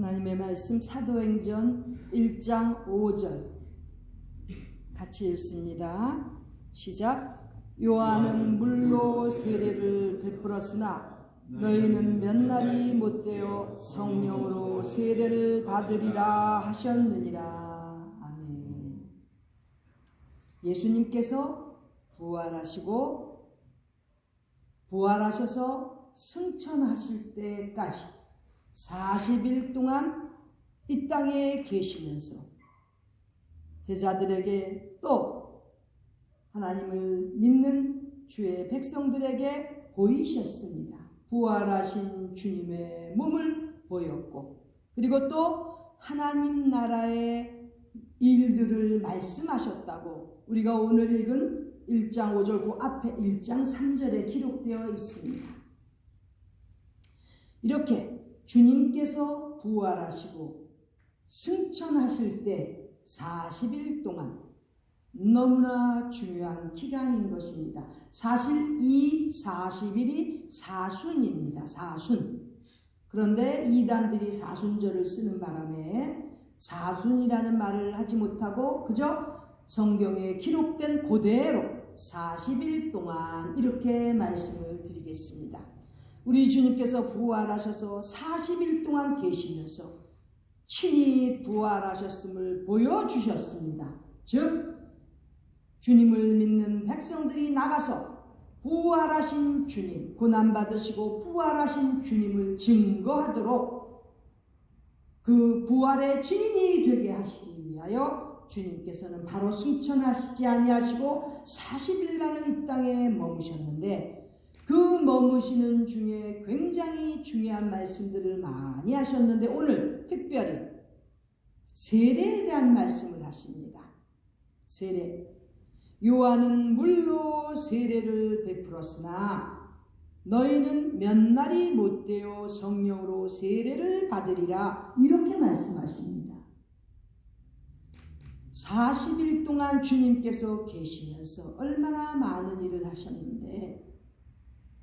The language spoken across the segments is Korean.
하나님의 말씀 사도행전 1장 5절 같이 읽습니다. 시작. 요한은 물로 세례를 베풀었으나 너희는 몇 날이 못되어 성령으로 세례를 받으리라 하셨느니라. 아멘. 예수님께서 부활하셔서 승천하실 때까지 40일 동안 이 땅에 계시면서 제자들에게 또 하나님을 믿는 주의 백성들에게 보이셨습니다. 부활하신 주님의 몸을 보였고, 그리고 또 하나님 나라의 일들을 말씀하셨다고 우리가 오늘 읽은 1장 5절 그 앞에 1장 3절에 기록되어 있습니다. 이렇게 주님께서 부활하시고 승천하실 때 40일 동안 너무나 중요한 기간인 것입니다. 사실 이 40일이 사순입니다. 사순. 그런데 이단들이 사순절을 쓰는 바람에 사순이라는 말을 하지 못하고 그저 성경에 기록된 그대로 40일 동안 이렇게 말씀을 드리겠습니다. 우리 주님께서 부활하셔서 40일 동안 계시면서 친히 부활하셨음을 보여주셨습니다. 즉 주님을 믿는 백성들이 나가서 부활하신 주님, 고난받으시고 부활하신 주님을 증거하도록 그 부활의 증인이 되게 하시기 위하여 주님께서는 바로 승천하시지 아니하시고 40일간을 이 땅에 머무셨는데, 그 머무시는 중에 굉장히 중요한 말씀들을 많이 하셨는데 오늘 특별히 세례에 대한 말씀을 하십니다. 세례. 요한은 물로 세례를 베풀었으나 너희는 몇 날이 못되어 성령으로 세례를 받으리라, 이렇게 말씀하십니다. 40일 동안 주님께서 계시면서 얼마나 많은 일을 하셨는데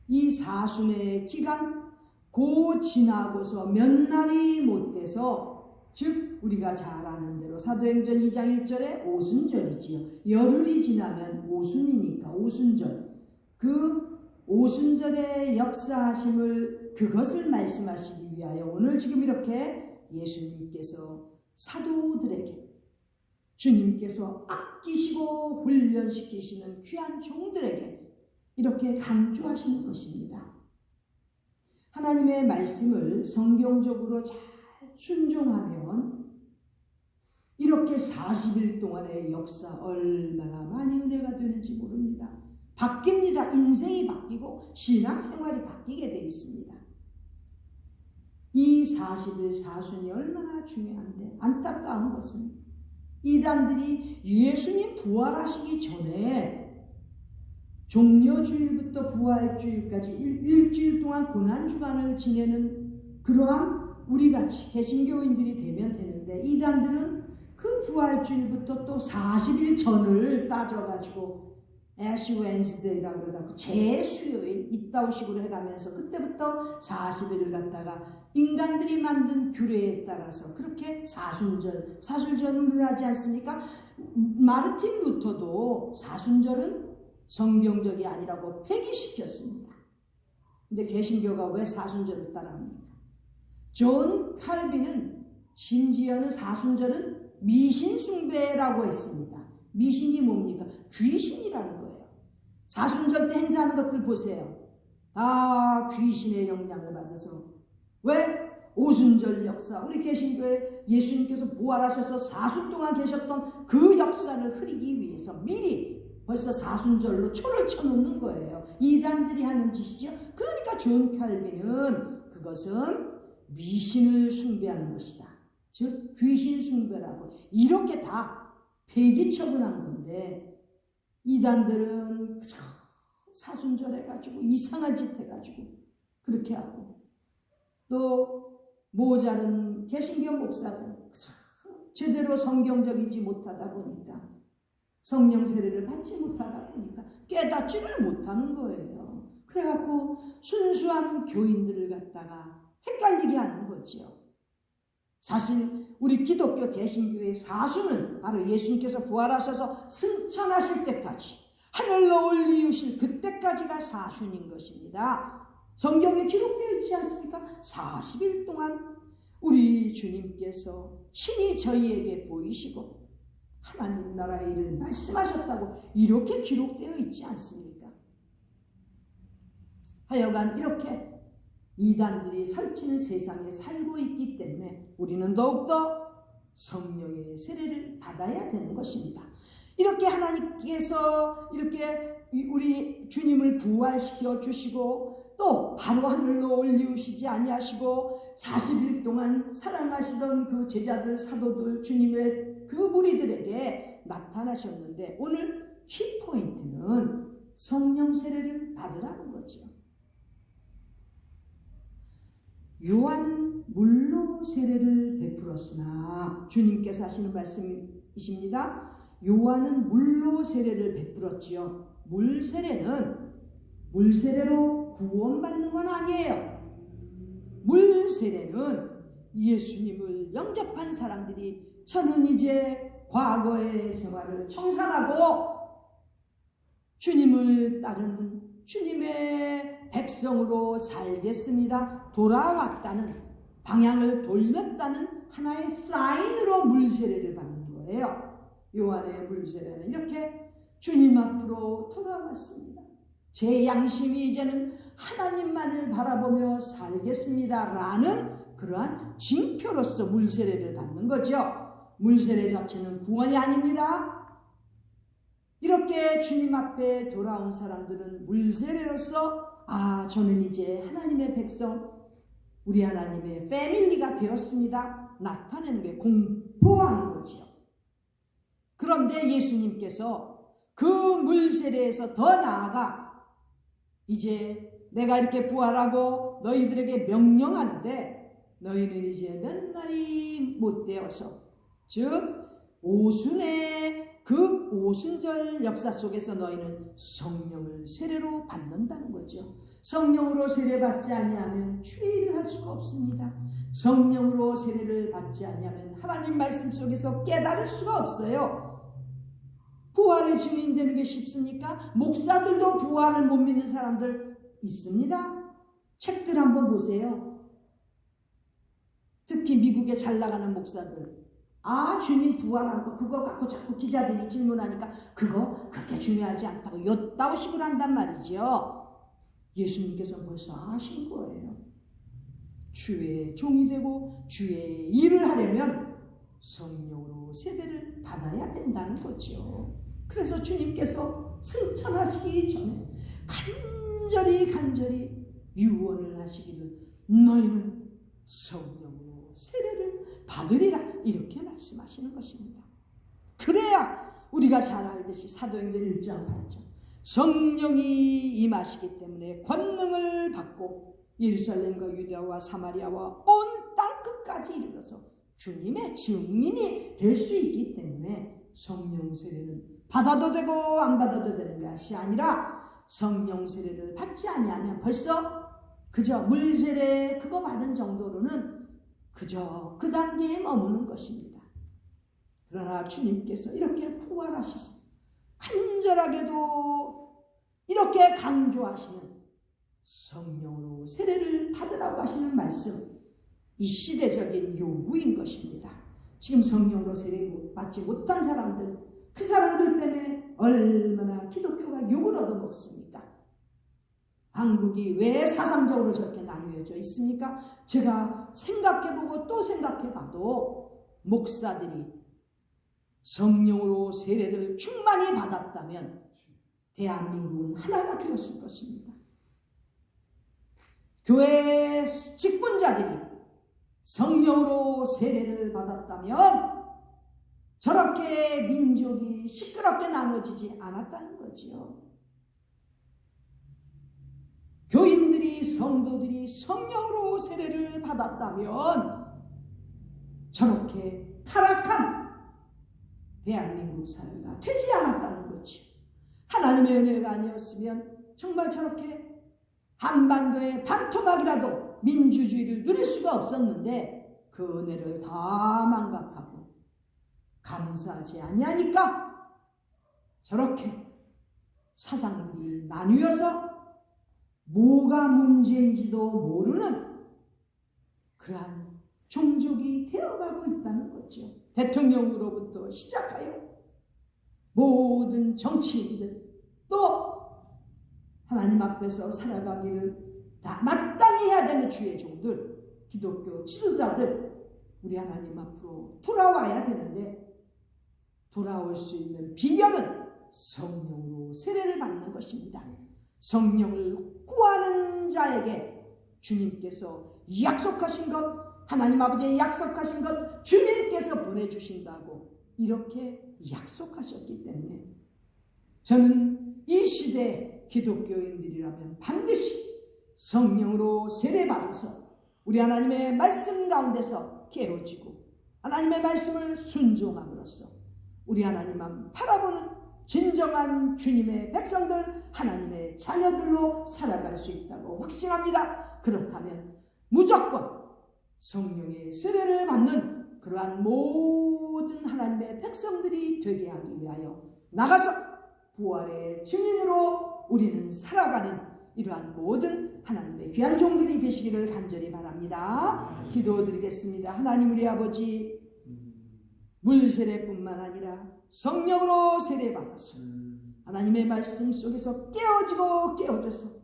이 사순의 기간 고 지나고서 몇 날이 못 돼서, 즉 우리가 잘 아는 대로 사도행전 2장 1절에 오순절이지요. 열흘이 지나면 오순이니까 오순절. 그 오순절의 역사하심을, 그것을 말씀하시기 위하여 오늘 지금 이렇게 예수님께서 사도들에게 주님께서 아끼시고 훈련시키시는 귀한 종들에게 이렇게 강조하시는 것입니다. 하나님의 말씀을 성경적으로 잘 순종하면 이렇게 40일 동안의 역사 얼마나 많이 은혜가 되는지 모릅니다. 바뀝니다. 인생이 바뀌고 신앙생활이 바뀌게 되어 있습니다. 이 40일 사순이 얼마나 중요한데, 안타까운 것은 이단들이 예수님 부활하시기 전에 종려주일부터 부활주일까지 일주일 동안 고난주간을 지내는 그러한 우리같이 개신교인들이 되면 되는데, 이단들은 그 부활주일부터 또 40일 전을 따져가지고 애쉬 웬스데이라고 그래가지고 재수요일 이따오식으로 해가면서 그때부터 40일을 갖다가 인간들이 만든 규례에 따라서 그렇게 사순절을 하지 않습니까? 마르틴 루터도 사순절은 성경적이 아니라고 폐기시켰습니다. 근데 개신교가 왜 사순절을 따라합니까? 존 칼빈은 심지어는 사순절은 미신 숭배라고 했습니다. 미신이 뭡니까? 귀신이라는 거예요. 사순절 때 행사하는 것들 보세요. 다 귀신의 영향을 받아서. 왜? 오순절 역사, 우리 개신교에 예수님께서 부활하셔서 사순 동안 계셨던 그 역사를 흐리기 위해서 미리 벌써 사순절로 초를 쳐놓는 거예요. 이단들이 하는 짓이죠. 그러니까 존 칼빈은 그것은 미신을 숭배하는 것이다, 즉 귀신 숭배라고 이렇게 다 폐기 처분한 건데, 이단들은 그저 사순절 해가지고 이상한 짓 해가지고 그렇게 하고, 또 모자른 개신교 목사들 그저 제대로 성경적이지 못하다 보니까, 성령 세례를 받지 못하다 보니까 깨닫지를 못하는 거예요. 그래갖고 순수한 교인들을 갖다가 헷갈리게 하는 거죠. 사실 우리 기독교 개신교의 사수는 바로 예수님께서 부활하셔서 승천하실 때까지 하늘로 올리우실 그때까지가 사순인 것입니다. 성경에 기록되어 있지 않습니까? 40일 동안 우리 주님께서 친히 저희에게 보이시고 하나님 나라의 일을 말씀하셨다고 이렇게 기록되어 있지 않습니까? 하여간 이렇게 이단들이 설치는 세상에 살고 있기 때문에 우리는 더욱더 성령의 세례를 받아야 되는 것입니다. 이렇게 하나님께서 이렇게 우리 주님을 부활시켜 주시고 또 바로 하늘로 올리우시지 아니하시고 40일 동안 사랑하시던 그 제자들 사도들 주님의 그 무리들에게 나타나셨는데 오늘 키포인트는 성령 세례를 받으라는 거죠. 요한은 물로 세례를 베풀었으나 주님께서 하시는 말씀이십니다. 요한은 물로 세례를 베풀었지요. 물 세례로 구원받는 건 아니에요. 물 세례는 예수님을 영접한 사람들이 저는 이제 과거의 생활을 청산하고 주님을 따르는 주님의 백성으로 살겠습니다. 돌아왔다는, 방향을 돌렸다는 하나의 사인으로 물세례를 받는 거예요. 요한의 물세례는 이렇게 주님 앞으로 돌아왔습니다. 제 양심이 이제는 하나님만을 바라보며 살겠습니다 라는 그러한 징표로서 물세례를 받는 거죠. 물세례 자체는 구원이 아닙니다. 이렇게 주님 앞에 돌아온 사람들은 물세례로서 저는 이제 하나님의 백성, 우리 하나님의 패밀리가 되었습니다 나타내는 게 공포하는 거지요. 그런데 예수님께서 그 물세례에서 더 나아가 이제 내가 이렇게 부활하고 너희들에게 명령하는데 너희는 이제 몇 날이 못 되어서, 즉 오순의 그 오순절 역사 속에서 너희는 성령을 세례로 받는다는 거죠. 성령으로 세례받지 아니하면 주의를 할 수가 없습니다. 성령으로 세례를 받지 아니하면 하나님 말씀 속에서 깨달을 수가 없어요. 부활의 증인 되는 게 쉽습니까? 목사들도 부활을 못 믿는 사람들 있습니다. 책들 한번 보세요. 특히 미국에 잘 나가는 목사들, 주님 부활한 거 그거 갖고 자꾸 기자들이 질문하니까 그거 그렇게 중요하지 않다고 요따오식을 한단 말이죠. 예수님께서 벌써 아신 거예요. 주의 종이 되고 주의 일을 하려면 성령으로 세례를 받아야 된다는 거죠. 그래서 주님께서 승천하시기 전에 간절히 유언을 하시기를 너희는 성령으로 세례를 받으리라 이렇게 말씀하시는 것입니다. 그래야 우리가 잘 알듯이 사도행전 1장 8절 성령이 임하시기 때문에 권능을 받고 예루살렘과 유대와 사마리아와 온 땅 끝까지 이르러서 주님의 증인이 될 수 있기 때문에 성령 세례는 받아도 되고 안 받아도 되는 것이 아니라 성령 세례를 받지 아니하면 벌써 그저 물 세례 그거 받은 정도로는 그저 그 단계에 머무는 것입니다. 그러나 주님께서 이렇게 부활하셔서 간절하게도 이렇게 강조하시는 성령으로 세례를 받으라고 하시는 말씀, 이 시대적인 요구인 것입니다. 지금 성령으로 세례 받지 못한 사람들, 그 사람들 때문에 얼마나 기독교가 욕을 얻어먹습니까? 한국이 왜 사상적으로 저렇게 나뉘어져 있습니까? 제가 생각해보고 또 생각해봐도 목사들이 성령으로 세례를 충만히 받았다면 대한민국은 하나가 되었을 것입니다. 교회 직분자들이 성령으로 세례를 받았다면 저렇게 민족이 시끄럽게 나눠지지 않았다는 거지요. 교인들이, 성도들이 성령으로 세례를 받았다면 저렇게 타락한 대한민국 사회가 되지 않았다는 거지. 하나님의 은혜가 아니었으면 정말 저렇게 한반도의 반토막이라도 민주주의를 누릴 수가 없었는데 그 은혜를 다 망각하고 감사하지 아니하니까 저렇게 사상들이 나뉘어서 뭐가 문제인지도 모르는 그러한 종족이 되어가고 있다는 거죠. 대통령으로부터 시작하여 모든 정치인들 또 하나님 앞에서 살아가기를 다 마땅히 해야 되는 주의 종들, 기독교 지도자들, 우리 하나님 앞으로 돌아와야 되는데 돌아올 수 있는 비결은 성령으로 세례를 받는 것입니다. 성령을 구하는 자에게 주님께서 약속하신 것, 하나님 아버지의 약속하신 것 주님께서 보내주신다고 이렇게 약속하셨기 때문에 저는 이 시대 기독교인들이라면 반드시 성령으로 세례받아서 우리 하나님의 말씀 가운데서 깨어지고 하나님의 말씀을 순종함으로써 우리 하나님만 바라보는 진정한 주님의 백성들, 하나님의 자녀들로 살아갈 수 있다고 확신합니다. 그렇다면 무조건 성령의 세례를 받는 그러한 모든 하나님의 백성들이 되게 하기 위하여 나가서 부활의 증인으로 우리는 살아가는 이러한 모든 하나님의 귀한 종들이 되시기를 간절히 바랍니다. 기도드리겠습니다. 하나님 우리 아버지, 물세례뿐만 아니라 성령으로 세례받아서 하나님의 말씀 속에서 깨어져서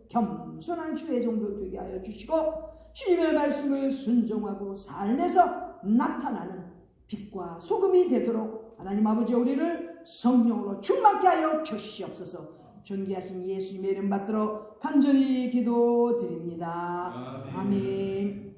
겸손한 주의 종들 되게 하여 주시고 주님의 말씀을 순종하고 삶에서 나타나는 빛과 소금이 되도록 하나님 아버지 우리를 성령으로 충만케 하여 주시옵소서. 존귀하신 예수님의 이름 받들어 간절히 기도드립니다. 아멘.